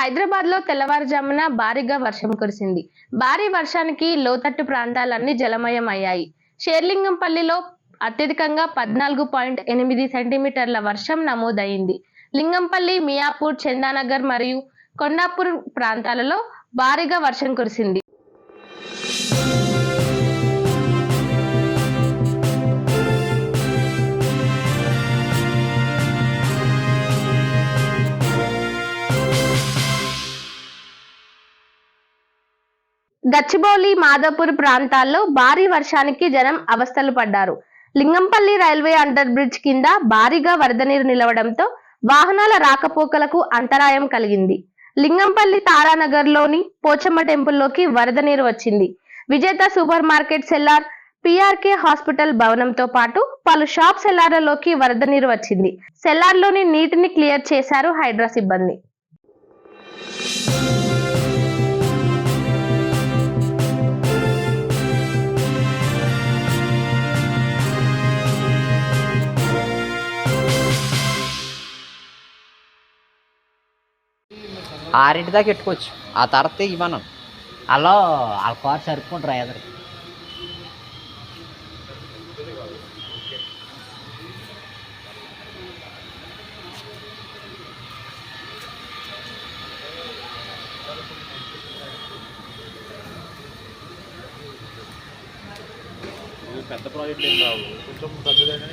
హైదరాబాద్లో తెల్లవారుజామున భారీగా వర్షం కురిసింది. భారీ వర్షానికి లోతట్టు ప్రాంతాలన్నీ జలమయం అయ్యాయి. షేర్లింగంపల్లిలో అత్యధికంగా 14.8 సెంటీమీటర్ల వర్షం నమోదైంది. లింగంపల్లి, మియాపూర్, చందానగర్ మరియు కొండాపూర్ ప్రాంతాలలో భారీగా వర్షం కురిసింది. గచ్చిబౌలి, మాదాపూర్ ప్రాంతాల్లో భారీ వర్షానికి జనం అవస్థలు పడ్డారు. లింగంపల్లి రైల్వే అండర్ బ్రిడ్జ్ కింద భారీగా వరద నీరు నిలవడంతో వాహనాల రాకపోకలకు అంతరాయం కలిగింది. లింగంపల్లి తారానగర్లోని పోచమ్మ టెంపుల్లోకి వరద నీరు వచ్చింది. Vijetha super market cellar, PRK hospital భవనంతో పాటు పలు షాప్ సెల్లార్లలోకి వరద నీరు వచ్చింది. సెల్లార్లోని నీటిని క్లియర్ చేశారు హైడ్రా సిబ్బంది. ఆరింటి దాకా ఎట్టుకోవచ్చు. ఆ తర్వాత ఇవ్వను అలా వాళ్ళ కార్ సరుకుంటారు ఎదురు. పెద్ద ప్రాజెక్ట్ ఏం రావు, కొంచెం పెద్దదైనా